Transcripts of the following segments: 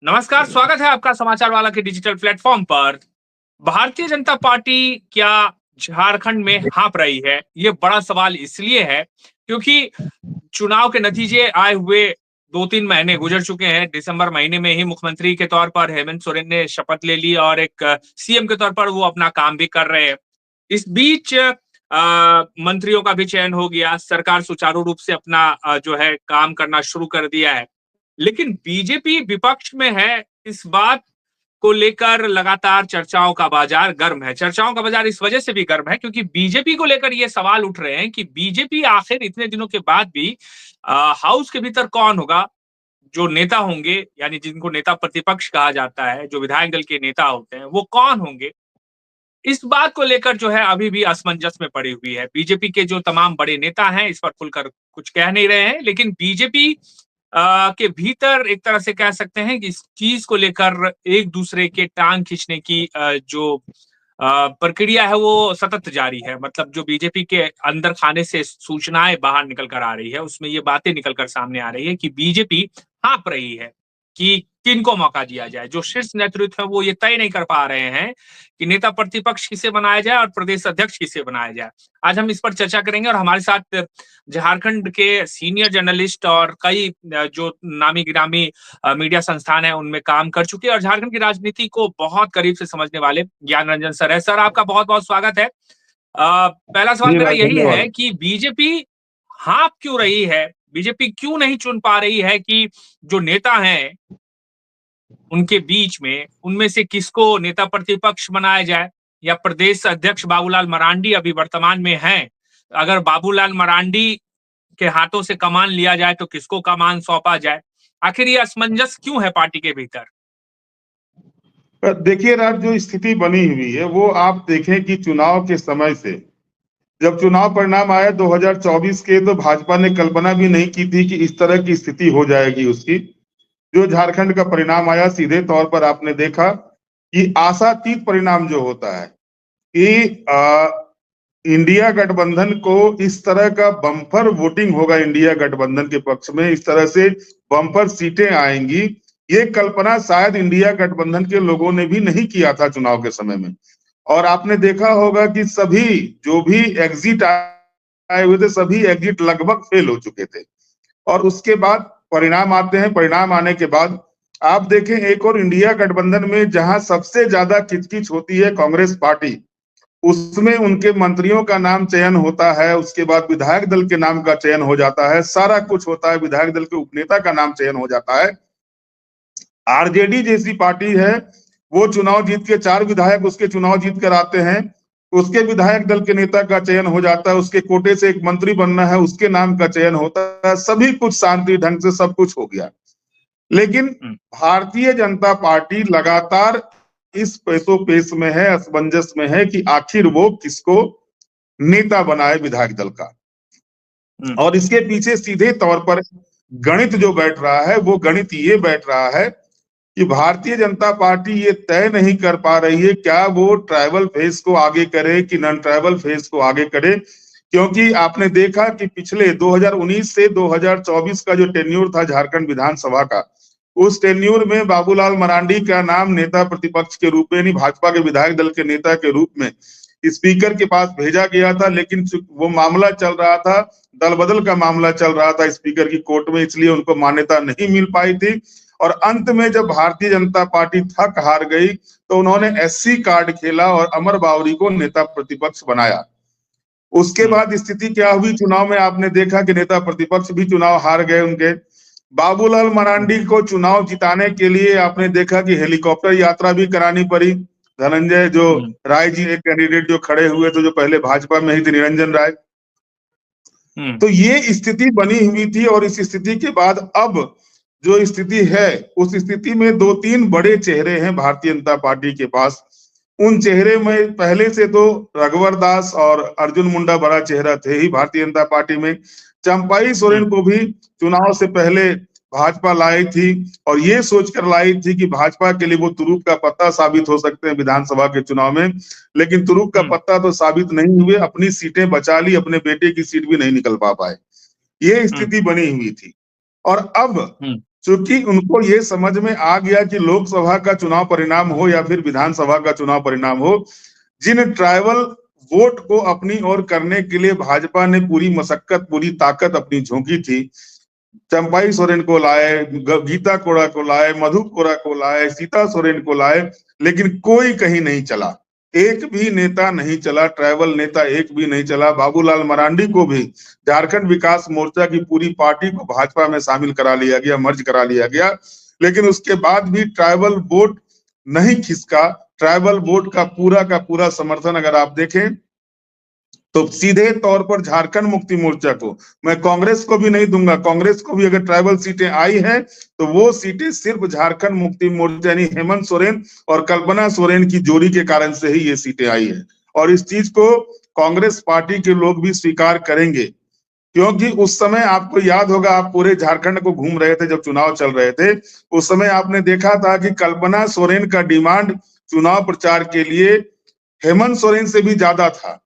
नमस्कार, स्वागत है आपका समाचार वाला के डिजिटल प्लेटफॉर्म पर। भारतीय जनता पार्टी क्या झारखंड में हाँप रही है? ये बड़ा सवाल इसलिए है क्योंकि चुनाव के नतीजे आए हुए 2-3 महीने गुजर चुके हैं। दिसंबर महीने में ही मुख्यमंत्री के तौर पर हेमंत सोरेन ने शपथ ले ली और एक सीएम के तौर पर वो अपना काम भी कर रहे हैं। इस बीच मंत्रियों का भी चयन हो गया, सरकार सुचारू रूप से अपना जो है काम करना शुरू कर दिया है। लेकिन बीजेपी विपक्ष में है, इस बात को लेकर लगातार चर्चाओं का बाजार गर्म है। चर्चाओं का बाजार इस वजह से भी गर्म है क्योंकि बीजेपी को लेकर ये सवाल उठ रहे हैं कि बीजेपी आखिर इतने दिनों के बाद भी हाउस के भीतर कौन होगा? जो नेता होंगे, यानी जिनको नेता प्रतिपक्ष कहा जाता है, जो विधायक दल के नेता होते हैं, वो कौन होंगे? इस बात को लेकर जो है अभी भी असमंजस में पड़ी हुई है। बीजेपी के जो तमाम बड़े नेता हैं इस पर खुलकर कुछ कह नहीं रहे हैं, लेकिन बीजेपी के भीतर एक तरह से कह सकते हैं कि इस चीज को लेकर एक दूसरे के टांग खींचने की जो प्रक्रिया है वो सतत जारी है। मतलब जो बीजेपी के अंदर खाने से सूचनाएं बाहर निकल कर आ रही है, उसमें ये बातें निकल कर सामने आ रही है कि बीजेपी हाँप रही है कि किनको मौका दिया जाए। जो शीर्ष नेतृत्व है वो ये तय नहीं कर पा रहे हैं कि नेता प्रतिपक्ष किसे बनाया जाए और प्रदेश अध्यक्ष किसे बनाया जाए। आज हम इस पर चर्चा करेंगे और हमारे साथ झारखंड के सीनियर जर्नलिस्ट और कई जो नामी गिरामी मीडिया संस्थान है उनमें काम कर चुके और झारखंड की राजनीति को बहुत करीब से समझने वाले ज्ञान रंजन सर है। सर, आपका बहुत बहुत स्वागत है। पहला सवाल जी मेरा भाई, यही है धन्यवाद। कि बीजेपी हाँप क्यों रही है? बीजेपी क्यों नहीं चुन पा रही है कि जो नेता हैं उनके बीच में उनमें से किसको नेता प्रतिपक्ष बनाया जाए या प्रदेश अध्यक्ष बाबूलाल मरांडी अभी वर्तमान में हैं, अगर बाबूलाल मरांडी के हाथों से कमान लिया जाए तो किसको कमान सौंपा जाए? आखिर ये असमंजस क्यों है पार्टी के भीतर? देखिए राज, जो स्थिति बनी हुई है वो आप देखें कि चुनाव के समय से जब चुनाव परिणाम आया 2024 के, तो भाजपा ने कल्पना भी नहीं की थी कि इस तरह की स्थिति हो जाएगी उसकी। जो झारखंड का परिणाम आया, सीधे तौर पर आपने देखा कि आशातीत परिणाम जो होता है कि इंडिया गठबंधन को इस तरह का बम्पर वोटिंग होगा, इंडिया गठबंधन के पक्ष में इस तरह से बम्पर सीटें आएंगी, ये कल्पना शायद इंडिया गठबंधन के लोगों ने भी नहीं किया था चुनाव के समय में। और आपने देखा होगा कि सभी जो भी एग्जिट आए हुए थे, सभी एग्जिट लगभग फेल हो चुके थे। और उसके बाद परिणाम आते हैं। परिणाम आने के बाद आप देखें, एक और इंडिया गठबंधन में जहां सबसे ज्यादा किचकिच होती है कांग्रेस पार्टी, उसमें उनके मंत्रियों का नाम चयन होता है, उसके बाद विधायक दल के नाम का चयन हो जाता है, सारा कुछ होता है, विधायक दल के उपनेता का नाम चयन हो जाता है। आरजेडी जैसी पार्टी है, वो चुनाव जीत के 4 विधायक उसके चुनाव जीत कर आते हैं, उसके विधायक दल के नेता का चयन हो जाता है, उसके कोटे से एक मंत्री बनना है, उसके नाम का चयन होता है, सभी कुछ शांति ढंग से सब कुछ हो गया। लेकिन भारतीय जनता पार्टी लगातार इस पेशो पेश में है, असमंजस में है कि आखिर वो किसको नेता बनाए विधायक दल का। और इसके पीछे सीधे तौर पर गणित जो बैठ रहा है, वो गणित ये बैठ रहा है कि भारतीय जनता पार्टी ये तय नहीं कर पा रही है क्या वो ट्राइबल फेज को आगे करे कि नॉन ट्राइबल फेज को आगे करे। क्योंकि आपने देखा कि पिछले 2019 से 2024 का जो टेन्यूर था झारखंड विधानसभा का, उस टेन्यूर में बाबूलाल मरांडी का नाम नेता प्रतिपक्ष के रूप में, यानी भाजपा के विधायक दल के नेता के रूप में स्पीकर के पास भेजा गया था। लेकिन वो मामला चल रहा था, दल बदल का मामला चल रहा था स्पीकर की कोर्ट में, इसलिए उनको मान्यता नहीं मिल पाई थी। और अंत में जब भारतीय जनता पार्टी थक हार गई तो उन्होंने एससी कार्ड खेला और अमर बावरी को नेता प्रतिपक्ष बनाया। उसके बाद स्थिति क्या हुई चुनाव में, आपने देखा कि नेता प्रतिपक्ष भी चुनाव हार गए उनके। बाबूलाल मरांडी को चुनाव जिताने के लिए आपने देखा कि हेलीकॉप्टर यात्रा भी करानी पड़ी। धनंजय जो राय जी, एक कैंडिडेट जो खड़े हुए थे, जो पहले भाजपा में ही थे, निरंजन राय। तो ये स्थिति बनी हुई थी। और इस स्थिति के बाद अब जो स्थिति है, उस स्थिति में 2-3 बड़े चेहरे हैं भारतीय जनता पार्टी के पास। उन चेहरे में पहले से तो रघुवर दास और अर्जुन मुंडा बड़ा चेहरा थे ही भारतीय जनता पार्टी में। चंपाई सोरेन को भी चुनाव से पहले भाजपा लाई थी और ये सोचकर लाई थी कि भाजपा के लिए वो तुरुप का पत्ता साबित हो सकते हैं विधानसभा के चुनाव में। लेकिन तुरुप का पत्ता तो साबित नहीं हुए, अपनी सीटें बचा ली, अपने बेटे की सीट भी नहीं निकल पा पाए। ये स्थिति बनी हुई थी। और अब क्योंकि उनको ये समझ में आ गया कि लोकसभा का चुनाव परिणाम हो या फिर विधानसभा का चुनाव परिणाम हो, जिन ट्राइबल वोट को अपनी ओर करने के लिए भाजपा ने पूरी मशक्कत, पूरी ताकत अपनी झोंकी थी, चंपाई सोरेन को लाए, गीता कोड़ा को लाए, मधु कोड़ा को लाए, सीता सोरेन को लाए, लेकिन कोई कहीं नहीं चला, एक भी नेता नहीं चला, ट्राइबल नेता एक भी नहीं चला। बाबूलाल मरांडी को भी झारखंड विकास मोर्चा की पूरी पार्टी को भाजपा में शामिल करा लिया गया, मर्ज करा लिया गया, लेकिन उसके बाद भी ट्राइबल वोट नहीं खिसका। ट्राइबल वोट का पूरा समर्थन अगर आप देखें तो सीधे तौर पर झारखंड मुक्ति मोर्चा को, मैं कांग्रेस को भी नहीं दूंगा, कांग्रेस को भी अगर ट्राइबल सीटें आई हैं तो वो सीटें सिर्फ झारखंड मुक्ति मोर्चा यानी हेमंत सोरेन और कल्पना सोरेन की जोड़ी के कारण से ही ये सीटें आई है। और इस चीज को कांग्रेस पार्टी के लोग भी स्वीकार करेंगे, क्योंकि उस समय आपको याद होगा, आप पूरे झारखंड को घूम रहे थे जब चुनाव चल रहे थे, उस समय आपने देखा था कि कल्पना सोरेन का डिमांड चुनाव प्रचार के लिए हेमंत सोरेन से भी ज्यादा था।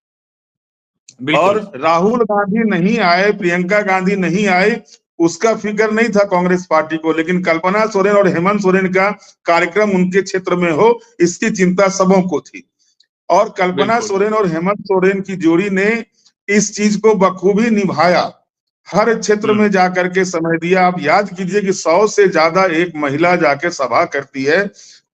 और राहुल गांधी नहीं आए, प्रियंका गांधी नहीं आए, उसका फिक्र नहीं था कांग्रेस पार्टी को, लेकिन कल्पना सोरेन और हेमंत सोरेन का कार्यक्रम उनके क्षेत्र में हो, इसकी चिंता सबों को थी। और कल्पना सोरेन और हेमंत सोरेन की जोड़ी ने इस चीज को बखूबी निभाया, हर क्षेत्र में जाकर के समय दिया। आप याद कीजिए कि 100 से ज्यादा एक महिला जाके सभा करती है,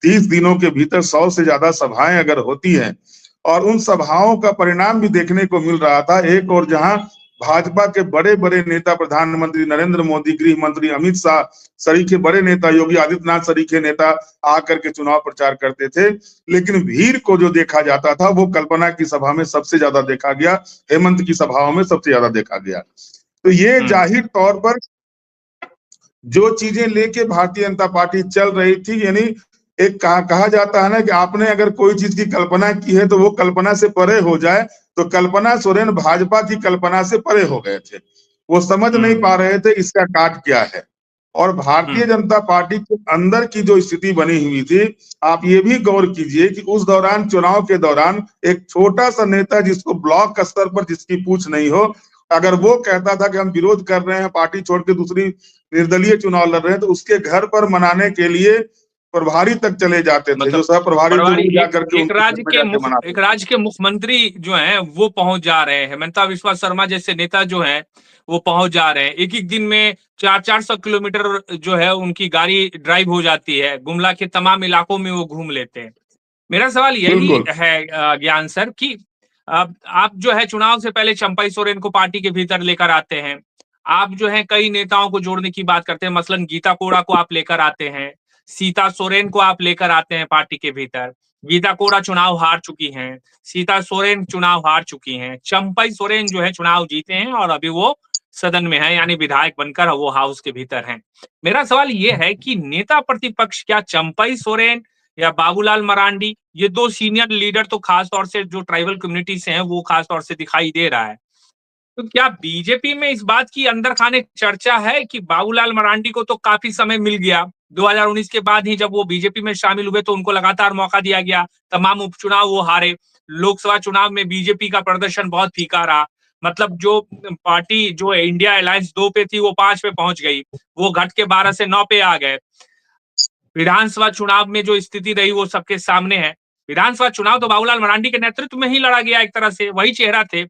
30 दिनों के भीतर 100 से ज्यादा सभाएं अगर होती हैं, और उन सभाओं का परिणाम भी देखने को मिल रहा था। एक और जहां भाजपा के बड़े बड़े नेता, प्रधानमंत्री नरेंद्र मोदी, गृह मंत्री अमित शाह सरीखे बड़े नेता, योगी आदित्यनाथ सरीखे नेता आकर के चुनाव प्रचार करते थे, लेकिन भीड़ को जो देखा जाता था वो कल्पना की सभा में सबसे ज्यादा देखा गया, हेमंत की सभाओं में सबसे ज्यादा देखा गया। तो ये जाहिर तौर पर जो चीजें लेके भारतीय जनता पार्टी चल रही थी, यानी एक कहा जाता है ना कि आपने अगर कोई चीज की कल्पना की है तो वो कल्पना से परे हो जाए, तो कल्पना सोरेन भाजपा की कल्पना से परे हो गए थे, वो समझ नहीं पा रहे थे इसका काट क्या है। और भारतीय जनता पार्टी के अंदर की जो स्थिति बनी हुई थी, आप ये भी गौर कीजिए कि उस दौरान, चुनाव के दौरान, एक छोटा सा नेता जिसको ब्लॉक स्तर पर जिसकी पूछ नहीं हो, अगर वो कहता था कि हम विरोध कर रहे हैं, पार्टी छोड़ के दूसरी निर्दलीय चुनाव लड़ रहे हैं, तो उसके घर पर मनाने के लिए प्रभारी तक चले जाते थे, जो सह प्रभारी एक राज्य के मुख्यमंत्री जो हैं वो पहुंच जा रहे हैं, हेमंता बिस्वा शर्मा जैसे नेता जो हैं वो पहुंच जा रहे हैं, एक एक दिन में 400-400 किलोमीटर जो है उनकी गाड़ी ड्राइव हो जाती है, गुमला के तमाम इलाकों में वो घूम लेते हैं। मेरा सवाल यही है ज्ञान सर कि आप जो है चुनाव से पहले चंपाई सोरेन को पार्टी के भीतर लेकर आते हैं, आप जो है कई नेताओं को जोड़ने की बात करते हैं, मसलन गीता कोड़ा को आप लेकर आते हैं, सीता सोरेन को आप लेकर आते हैं पार्टी के भीतर। गीता कोड़ा चुनाव हार चुकी हैं, सीता सोरेन चुनाव हार चुकी हैं, चंपाई सोरेन जो है चुनाव जीते हैं और अभी वो सदन में है, यानी विधायक बनकर वो हाउस के भीतर हैं। मेरा सवाल ये है कि नेता प्रतिपक्ष क्या चंपाई सोरेन या बाबूलाल मरांडी, ये दो सीनियर लीडर तो खास तौर से जो ट्राइबल कम्युनिटी से हैं वो खास तौर से दिखाई दे रहा है, तो क्या बीजेपी में इस बात की अंदर खाने चर्चा है कि बाबूलाल मरांडी को तो काफी समय मिल गया, 2019 के बाद ही जब वो बीजेपी में शामिल हुए तो उनको लगातार मौका दिया गया, तमाम उपचुनाव वो हारे, लोकसभा चुनाव में बीजेपी का प्रदर्शन बहुत फीका रहा, मतलब जो पार्टी जो इंडिया अलायंस 2 पे थी वो 5 पे पहुंच गई, वो घट के 12 से 9 पे आ गए। विधानसभा चुनाव में जो स्थिति रही वो सबके सामने है, विधानसभा चुनाव तो बाबूलाल मरांडी के नेतृत्व में ही लड़ा गया, एक तरह से वही चेहरा थे।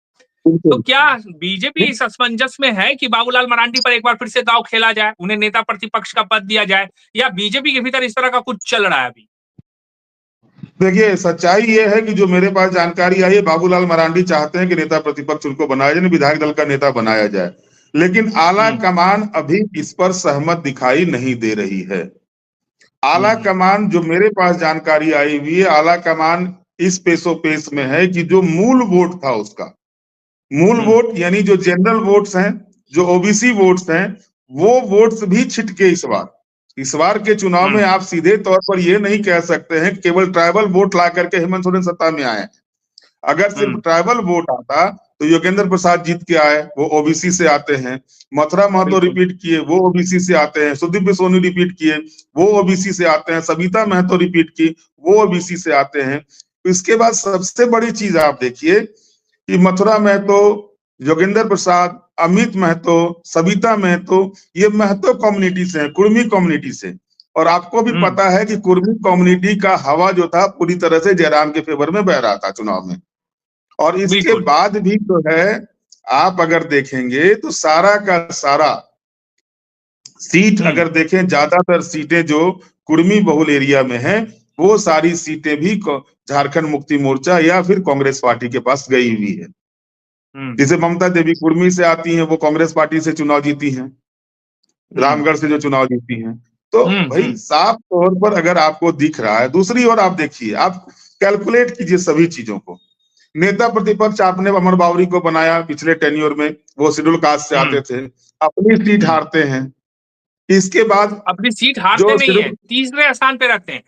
तो क्या बीजेपी इस असमंजस में है कि बाबूलाल मरांडी पर एक बार फिर से दांव खेला जाए, उन्हें नेता प्रतिपक्ष का पद दिया जाए, या बीजेपी के भीतर इस तरह का कुछ चल रहा है अभी? देखिए, सच्चाई ये है कि जो मेरे पास जानकारी आई है, बाबूलाल मरांडी चाहते हैं कि नेता प्रतिपक्ष उनको बनाया जाए, विधायक दल का नेता बनाया जाए, लेकिन आला कमान अभी इस पर सहमत दिखाई नहीं दे रही है। आला कमान, जो मेरे पास जानकारी आई हुई है, आला कमान इस पेशोपेश में है कि जो मूल वोट था उसका, मूल वोट यानी जो जनरल वोट्स हैं, जो ओबीसी वोट्स हैं, वो वोट्स भी छिटके इस बार के चुनाव में आप सीधे तौर पर ये नहीं कह सकते हैं केवल ट्राइबल वोट ला करके हेमंत सोरेन सत्ता में आए। अगर सिर्फ ट्राइबल वोट आता तो योगेंद्र प्रसाद जीत के आए, वो ओबीसी से आते हैं, मथुरा महतो रिपीट किए, वो ओबीसी से आते हैं, सुदीप सोनी रिपीट किए, वो ओबीसी से आते हैं, सविता महतो रिपीट की, वो ओबीसी से आते हैं। इसके बाद सबसे बड़ी चीज आप देखिए कि मथुरा महतो जोगिंदर प्रसाद, अमित महतो, सविता महतो, ये महतो कम्युनिटी से हैं, कुर्मी कम्युनिटी से। और आपको भी पता है कि कुर्मी कम्युनिटी का हवा जो था पूरी तरह से जयराम के फेवर में बह रहा था चुनाव में। और इसके बिल्कुल। बाद भी जो है, आप अगर देखेंगे तो सारा का सारा सीट अगर देखें, ज्यादातर सीटें जो कुर्मी बहुल एरिया में हैं, वो सारी सीटें भी झारखंड मुक्ति मोर्चा या फिर कांग्रेस पार्टी के पास गई हुई है। जैसे ममता देवी कुर्मी से आती हैं, वो कांग्रेस पार्टी से चुनाव जीती हैं, रामगढ़ से जो चुनाव जीती हैं। तो भाई साफ तौर पर अगर आपको दिख रहा है, दूसरी ओर आप देखिए, आप कैलकुलेट कीजिए सभी चीजों को। नेता प्रतिपक्ष आपने अमर बावरी को बनाया पिछले टेन्योर में, वो शेड्यूल कास्ट से आते थे, अपनी सीट हारते हैं। इसके बाद अपनी सीट हारते नहीं है, तीसरे स्थान पे रहते हैं।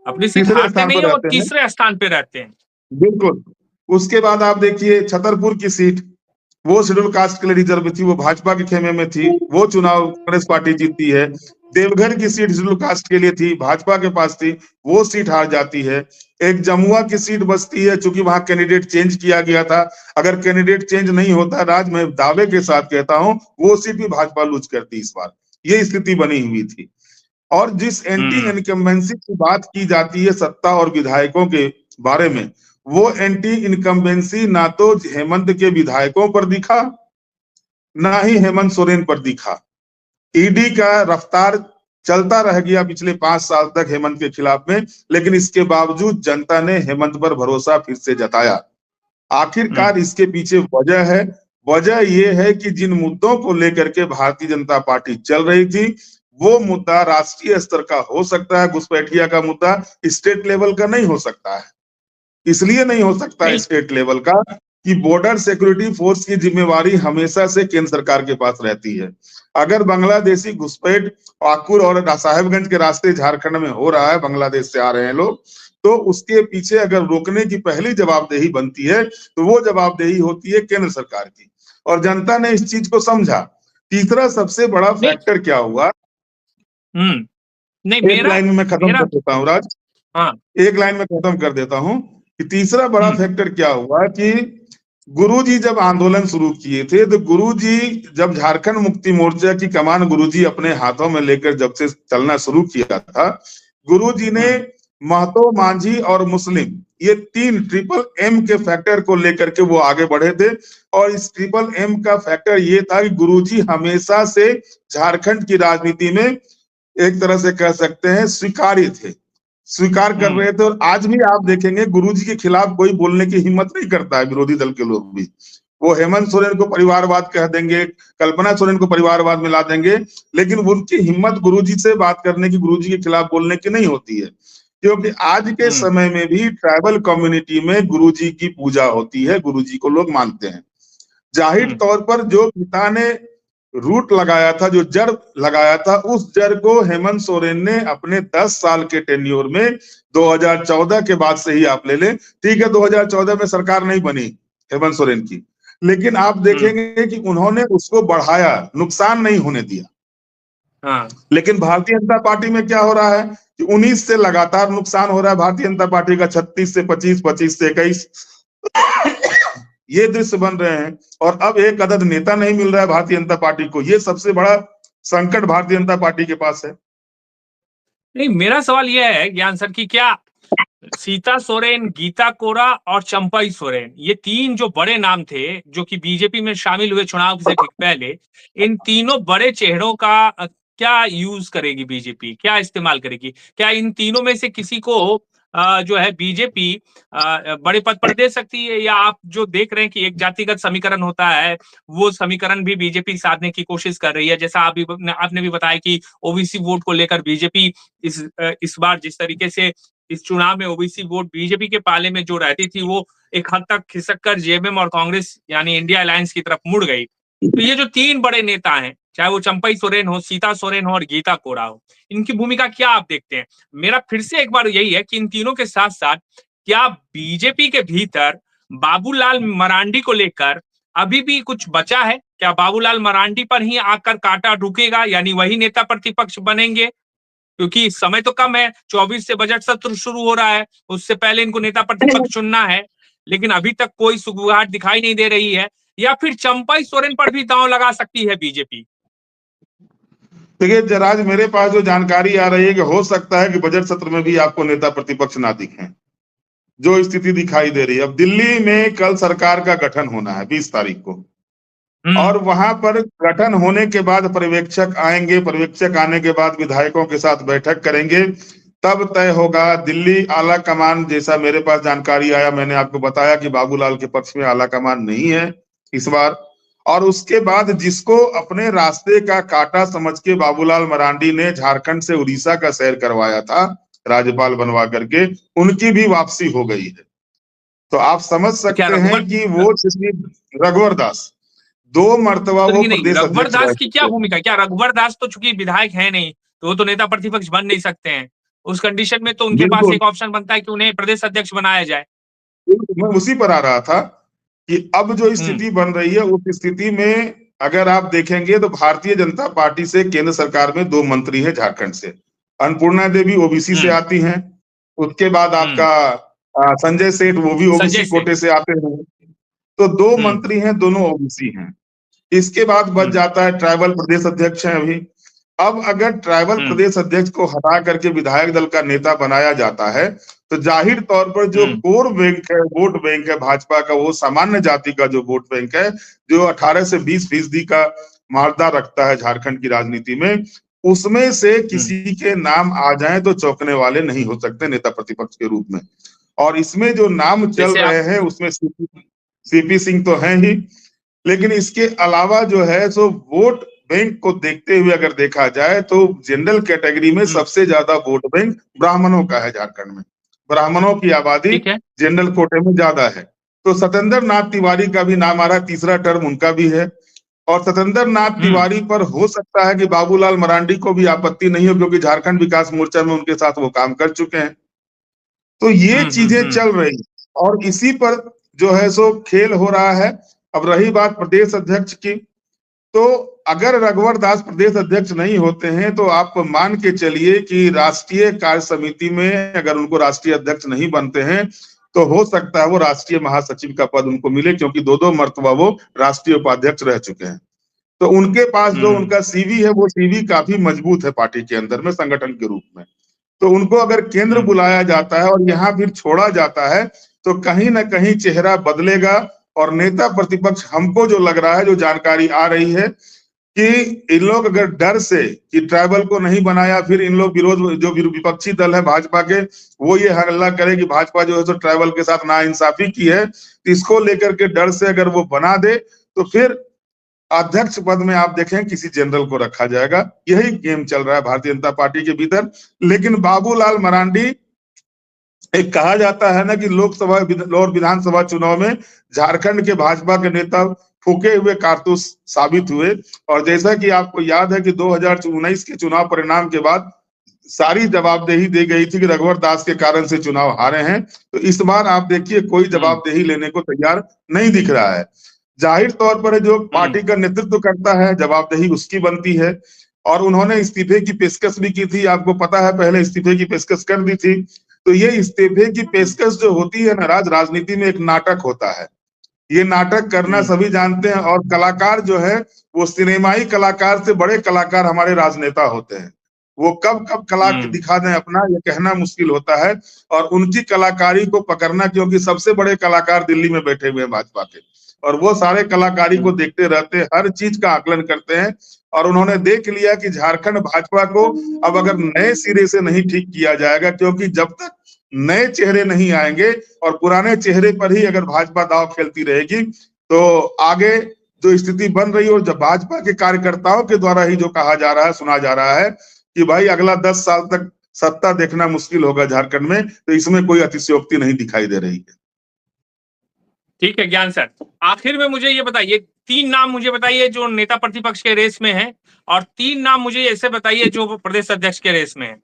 अपनी सीट हारते नहीं है, वो तीसरे स्थान पे रहते हैं। बिल्कुल। उसके बाद आप देखिए छतरपुर की सीट, वो शेड्यूल कास्ट के लिए रिजर्व थी, वो भाजपा के खेमे में थी, वो चुनाव कांग्रेस पार्टी जीतती है। देवघर की सीट शेड्यूल कास्ट के लिए थी, भाजपा के पास थी, वो सीट हार जाती है। एक जमुआ की सीट बचती है, चूंकि वहां कैंडिडेट चेंज किया गया था। अगर कैंडिडेट चेंज नहीं होता राज, मैं दावे के साथ कहता हूं वो सीट भी भाजपा लूज करती इस बार। ये स्थिति बनी हुई थी। और जिस एंटी इनकम्बेंसी की बात की जाती है सत्ता और विधायकों के बारे में, वो एंटी इनकम्बेंसी ना तो हेमंत के विधायकों पर दिखा, ना ही हेमंत सोरेन पर दिखा। ईडी का रफ्तार चलता रह गया पिछले 5 साल तक हेमंत के खिलाफ में, लेकिन इसके बावजूद जनता ने हेमंत पर भरोसा फिर से जताया। आखिरकार इसके पीछे वजह है, वजह यह है कि जिन मुद्दों को लेकर के भारतीय जनता पार्टी चल रही थी, वो मुद्दा राष्ट्रीय स्तर का हो सकता है, घुसपैठिया का मुद्दा स्टेट लेवल का नहीं हो सकता है। इसलिए नहीं हो सकता स्टेट लेवल का कि बॉर्डर सिक्योरिटी फोर्स की जिम्मेवारी हमेशा से केंद्र सरकार के पास रहती है। अगर बांग्लादेशी घुसपैठ पाकुड़ और साहेबगंज के रास्ते झारखंड में हो रहा है, बांग्लादेश से आ रहे हैं लोग, तो उसके पीछे अगर रोकने की पहली जवाबदेही बनती है, तो वो जवाबदेही होती है केंद्र सरकार की। और जनता ने इस चीज को समझा। तीसरा सबसे बड़ा फैक्टर क्या हुआ, नहीं, एक लाइन में मैं खत्म कर देता हूँ राज, एक लाइन में खत्म कर देता हूँ कि तीसरा बड़ा फैक्टर क्या हुआ कि गुरुजी जब आंदोलन शुरू किए थे, तो गुरुजी जब झारखंड मुक्ति मोर्चा की कमान गुरुजी अपने हाथों में लेकर जब से चलना शुरू किया था, गुरुजी ने महतो, मांझी और मुस्लिम, ये 3 ट्रिपल एम के फैक्टर को लेकर के वो आगे बढ़े थे। और इस ट्रिपल एम का फैक्टर ये था कि गुरुजी हमेशा से झारखंड की राजनीति में एक तरह से कह सकते हैं स्वीकार्य थे, स्वीकार कर रहे थे। और आज भी आप देखेंगे गुरुजी के खिलाफ कोई बोलने की हिम्मत नहीं करता है, विरोधी दल के लोग भी। वो हेमंत सोरेन को परिवारवाद कह देंगे, कल्पना सोरेन को परिवारवाद मिला देंगे, लेकिन उनकी हिम्मत गुरुजी से बात करने की, गुरुजी के खिलाफ बोलने की नहीं होती है। क्योंकि आज के समय में भी ट्राइबल कम्युनिटी में गुरुजी की पूजा होती है, गुरुजी को लोग मानते हैं। जाहिर तौर पर जो पिता ने रूट लगाया था, जो जड़ लगाया था, उस जड़ को हेमंत सोरेन ने अपने 10 साल के टेन्योर में 2014 के बाद से ही आप ले लें, ठीक है 2014 में सरकार नहीं बनी हेमंत सोरेन की, लेकिन आप देखेंगे कि उन्होंने उसको बढ़ाया, नुकसान नहीं होने दिया। लेकिन भारतीय जनता पार्टी में क्या हो रहा है कि 19 से लगातार नुकसान हो रहा है भारतीय जनता पार्टी का, 36 से 25, 25 से 21 ये दृश्य बन रहे हैं। और अब एक अदद नेता नहीं मिल रहा है भारतीय जनता पार्टी को, ये सबसे बड़ा संकट भारतीय जनता पार्टी के पास है। नहीं, मेरा सवाल यह है ज्ञान सर कि क्या सीता सोरेन, गीता कोरा और चंपई सोरेन, ये 3 जो बड़े नाम थे जो कि बीजेपी में शामिल हुए चुनाव से ठीक पहले, इन तीनों बड़े चेहरों का क्या यूज करेगी बीजेपी, क्या इस्तेमाल करेगी? क्या इन तीनों में से किसी को जो है बीजेपी बड़े पद पर दे सकती है, या आप जो देख रहे हैं कि एक जातिगत समीकरण होता है, वो समीकरण भी बीजेपी साधने की कोशिश कर रही है? जैसा आपने भी बताया कि ओबीसी वोट को लेकर बीजेपी इस बार जिस तरीके से इस चुनाव में ओबीसी वोट बीजेपी के पाले में जो रहती थी, वो एक हद तक खिसक कर जेएमएम और कांग्रेस यानी इंडिया अलायंस की तरफ मुड़ गई। तो ये जो 3 बड़े नेता हैं, चाहे वो चंपई सोरेन हो, सीता सोरेन हो और गीता कोरा हो, इनकी भूमिका क्या आप देखते हैं? मेरा फिर से एक बार यही है कि इन तीनों के साथ साथ क्या बीजेपी के भीतर बाबूलाल मरांडी को लेकर अभी भी कुछ बचा है? क्या बाबूलाल मरांडी पर ही आकर कांटा रुकेगा, यानी वही नेता प्रतिपक्ष बनेंगे? क्योंकि समय तो कम है, 24 से बजट सत्र शुरू हो रहा है, उससे पहले इनको नेता प्रतिपक्ष चुनना है, लेकिन अभी तक कोई सुगबुगाहट दिखाई नहीं दे रही है। या फिर चंपाई सोरेन पर भी दांव लगा सकती है बीजेपी? देखिए जराज, मेरे पास जो जानकारी आ रही है कि हो सकता है कि बजट सत्र में भी आपको नेता प्रतिपक्ष ना दिखें, जो स्थिति दिखाई दे रही है। अब दिल्ली में कल सरकार का गठन होना है 20 तारीख को, और वहां पर गठन होने के बाद पर्यवेक्षक आएंगे, पर्यवेक्षक आने के बाद विधायकों के साथ बैठक करेंगे, तब तय होगा। दिल्ली आला कमान, जैसा मेरे पास जानकारी आया, मैंने आपको बताया कि बाबूलाल के पक्ष में आला कमान नहीं है इस बार। और उसके बाद जिसको अपने रास्ते का कांटा समझ के बाबूलाल मरांडी ने झारखंड से उड़ीसा का सैर करवाया था राज्यपाल बनवा करके, उनकी भी वापसी हो गई है। तो आप समझ क्या सकते हैं रघुवर कि वो रघुवर दास 2 मर्तबा वो नहीं, प्रदेश रघुवर अध्यक्ष रह दास की क्या चुके हैं। भूमिका? क्या रघुवर दास तो चूंकि विधायक है नहीं, तो वो तो नेता प्रतिपक्ष बन नहीं सकते हैं। उस कंडीशन में तो उनके पास बिल्कुल, एक ऑप्शन बनता है कि उन्हें प्रदेश अध्यक्ष बनाया जाए। मैं उसी पर आ रहा था कि अब जो हम्म स्थिति बन रही है, उस स्थिति में अगर आप देखेंगे तो भारतीय जनता पार्टी से केंद्र सरकार में 2 मंत्री हैं झारखंड से। अन्नपूर्णा देवी ओबीसी से हम्म आती हैं, उसके बाद हम्म आपका संजय सेठ, वो भी संजय ओबीसी सेठ। कोटे से आते हैं। तो 2 हम्म मंत्री हैं, दोनों ओबीसी हैं। इसके बाद बच हम्म जाता है ट्राइबल प्रदेश अध्यक्ष हैं अभी। अब अगर ट्राइबल हम्म प्रदेश अध्यक्ष को हटा करके विधायक दल का नेता बनाया जाता है, तो जाहिर तौर पर जो हम्म कोर बैंक है, वोट बैंक है भाजपा का, वो सामान्य जाति का जो वोट बैंक है, जो 18 से 20% का मार्दा रखता है झारखंड की राजनीति में, उसमें से हम्म किसी के नाम आ जाए तो चौंकने वाले नहीं हो सकते नेता प्रतिपक्ष के रूप में। और इसमें जो नाम चल जैसे आप रहे हैं उसमें सीपी सिंह तो हैं ही, लेकिन इसके अलावा जो है सो वोट बैंक को देखते हुए अगर देखा जाए तो जनरल कैटेगरी में हम्म सबसे ज्यादा वोट बैंक ब्राह्मणों का है झारखंड में। ब्राह्मणों की आबादी ठीक है। जनरल कोटे में ज्यादा है। तो सत्येंद्र नाथ तिवारी का भी नाम आ रहा है, तीसरा टर्म उनका भी है। और सत्येंद्र नाथ हम्म तिवारी पर हो सकता है कि बाबूलाल मरांडी को भी आपत्ति नहीं हो, क्योंकि झारखंड विकास मोर्चा में उनके साथ वो काम कर चुके हैं। तो ये चीजें हम्म। चल रही और इसी पर जो है सो खेल हो रहा है। अब रही बात प्रदेश अध्यक्ष की, तो अगर रघुवर दास प्रदेश अध्यक्ष नहीं होते हैं तो आप मान के चलिए कि राष्ट्रीय कार्य समिति में अगर उनको राष्ट्रीय अध्यक्ष नहीं बनते हैं तो हो सकता है वो राष्ट्रीय महासचिव का पद उनको मिले, क्योंकि 2 मर्तबा वो राष्ट्रीय उपाध्यक्ष रह चुके हैं। तो उनके पास जो हम्म उनका सीवी है, वो सीवी काफी मजबूत है पार्टी के अंदर में संगठन के रूप में। तो उनको अगर केंद्र हम्म बुलाया जाता है और यहाँ फिर छोड़ा जाता है, तो कहीं ना कहीं चेहरा बदलेगा। और नेता प्रतिपक्ष, हमको जो लग रहा है, जो जानकारी आ रही है कि इन लोग अगर डर से कि ट्राइबल को नहीं बनाया, फिर इन लोग विरोध, जो विपक्षी दल है भाजपा के, वो ये हल्ला करे कि भाजपा जो है तो ट्राइबल के साथ नाइंसाफी की है, तो इसको लेकर के डर से अगर वो बना दे, तो फिर अध्यक्ष पद में आप देखें किसी जनरल को रखा जाएगा। यही गेम चल रहा है भारतीय जनता पार्टी के भीतर। लेकिन बाबूलाल मरांडी, एक कहा जाता है ना कि लोकसभा और विधानसभा चुनाव में झारखंड के भाजपा के नेता फूके हुए कारतूस साबित हुए। और जैसा कि आपको याद है कि 2019 के चुनाव परिणाम के बाद सारी जवाबदेही दी गई थी कि रघुवर दास के कारण से चुनाव हारे हैं। तो इस बार आप देखिए कोई हम्म जवाबदेही लेने को तैयार नहीं दिख रहा है। जाहिर तौर पर जो हम्म पार्टी का नेतृत्व करता है, जवाबदेही उसकी बनती है। और उन्होंने इस्तीफे की पेशकश भी की थी, आपको पता है, पहले इस्तीफे की पेशकश कर दी थी। तो ये इस्तीफे की पेशकश जो होती है ना, राजनीति में एक नाटक होता है। ये नाटक करना हम्म सभी जानते हैं। और कलाकार जो है, वो सिनेमाई कलाकार से बड़े कलाकार हमारे राजनेता होते हैं। वो कब कब कला हम्म दिखा दें अपना, ये कहना मुश्किल होता है। और उनकी कलाकारी को पकड़ना, क्योंकि सबसे बड़े कलाकार दिल्ली में बैठे हुए हैं भाजपा के, और वो सारे कलाकारी को देखते रहते हैं, हर चीज का आकलन करते हैं। और उन्होंने देख लिया कि झारखंड भाजपा को अब अगर नए सिरे से नहीं ठीक किया जाएगा, क्योंकि जब तक नए चेहरे नहीं आएंगे और पुराने चेहरे पर ही अगर भाजपा दांव खेलती रहेगी, तो आगे जो स्थिति बन रही है, और जब भाजपा के कार्यकर्ताओं के द्वारा ही जो कहा जा रहा है, सुना जा रहा है कि भाई अगला 10 साल तक सत्ता देखना मुश्किल होगा झारखंड में, तो इसमें कोई अतिशयोक्ति नहीं दिखाई दे रही है। ठीक है ज्ञान सर, आखिर में मुझे ये बताइए, 3 नाम मुझे बताइए जो नेता प्रतिपक्ष के रेस में है, और 3 नाम मुझे ऐसे बताइए जो प्रदेश अध्यक्ष के रेस में है।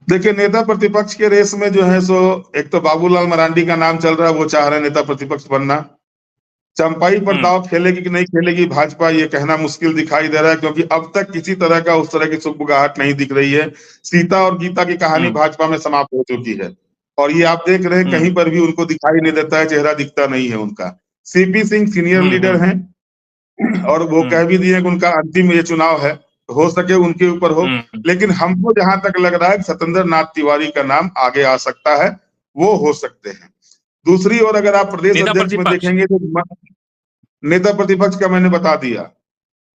देखिए, नेता प्रतिपक्ष के रेस में जो है सो एक तो बाबूलाल मरांडी का नाम चल रहा है, वो चाह रहे हैं नेता प्रतिपक्ष बनना। चंपाई पर दांव खेलेगी कि नहीं खेलेगी भाजपा, ये कहना मुश्किल दिखाई दे रहा है, क्योंकि अब तक किसी तरह का उस तरह की सुगबुगाहट नहीं दिख रही है। सीता और गीता की कहानी भाजपा में समाप्त हो चुकी है, और ये आप देख रहे हैं कहीं पर भी उनको दिखाई नहीं देता है, चेहरा दिखता नहीं है उनका। सीपी सिंह सीनियर लीडर हैं और वो कह भी दिए कि उनका अंतिम ये चुनाव है, हो सके उनके ऊपर हो। लेकिन हमको जहां तक लग रहा है सत्येंद्र नाथ तिवारी का नाम आगे आ सकता है, वो हो सकते हैं। दूसरी ओर अगर आप प्रदेश अध्यक्ष में देखेंगे तो नेता प्रतिपक्ष का मैंने बता दिया,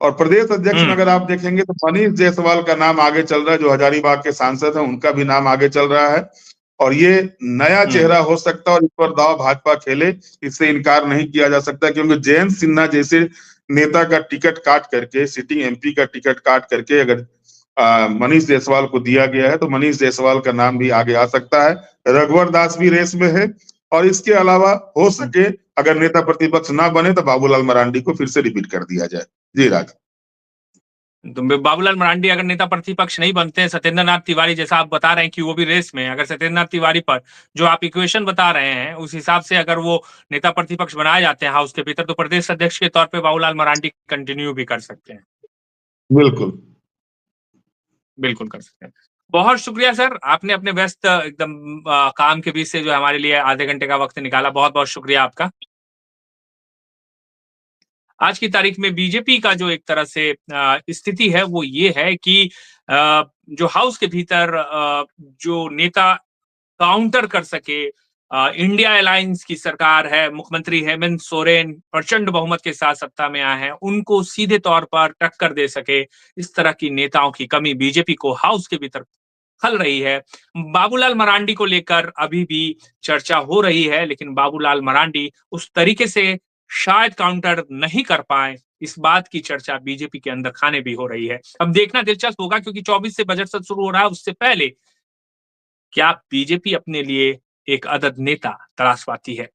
और प्रदेश अध्यक्ष में अगर आप देखेंगे तो मनीष जायसवाल का नाम आगे चल रहा है, जो हजारीबाग के सांसद हैं, उनका भी नाम आगे चल रहा है। और ये नया चेहरा हो सकता है और इस पर दाव भाजपा खेले, इससे इनकार नहीं किया जा सकता, क्योंकि जयंत सिन्हा जैसे नेता का टिकट काट करके, सिटिंग एमपी का टिकट काट करके अगर मनीष जायसवाल को दिया गया है तो मनीष जायसवाल का नाम भी आगे आ सकता है। रघुवर दास भी रेस में है, और इसके अलावा हो सके अगर नेता प्रतिपक्ष ना बने तो बाबूलाल मरांडी को फिर से रिपीट कर दिया जाए। जी राज। तो बाबूलाल मरांडी अगर नेता प्रतिपक्ष नहीं बनते, सत्येंद्र नाथ तिवारी जैसा आप बता रहे हैं कि वो भी रेस में है, अगर सत्येंद्र नाथ तिवारी पर जो आप इक्वेशन बता रहे हैं उस हिसाब से अगर वो नेता प्रतिपक्ष बनाए जाते हैं हाउस के भीतर, तो प्रदेश अध्यक्ष के तौर पे बाबूलाल मरांडी कंटिन्यू भी कर सकते हैं। बिल्कुल बिल्कुल कर सकते हैं। बहुत शुक्रिया सर, आपने अपने व्यस्त एकदम काम के बीच से जो हमारे लिए आधे घंटे का वक्त निकाला, बहुत बहुत शुक्रिया आपका। आज की तारीख में बीजेपी का जो एक तरह से स्थिति है वो ये है कि जो हाउस के भीतर जो नेता काउंटर कर सके, इंडिया अलायंस की सरकार है, मुख्यमंत्री हेमंत सोरेन प्रचंड बहुमत के साथ सत्ता में आए हैं, उनको सीधे तौर पर टक्कर दे सके, इस तरह की नेताओं की कमी बीजेपी को हाउस के भीतर खल रही है। बाबूलाल मरांडी को लेकर अभी भी चर्चा हो रही है, लेकिन बाबूलाल मरांडी उस तरीके से शायद काउंटर नहीं कर पाए, इस बात की चर्चा बीजेपी के अंदर खाने भी हो रही है। अब देखना दिलचस्प होगा, क्योंकि 24 से बजट सत्र शुरू हो रहा है, उससे पहले क्या बीजेपी अपने लिए एक अदद नेता तलाश पाती है।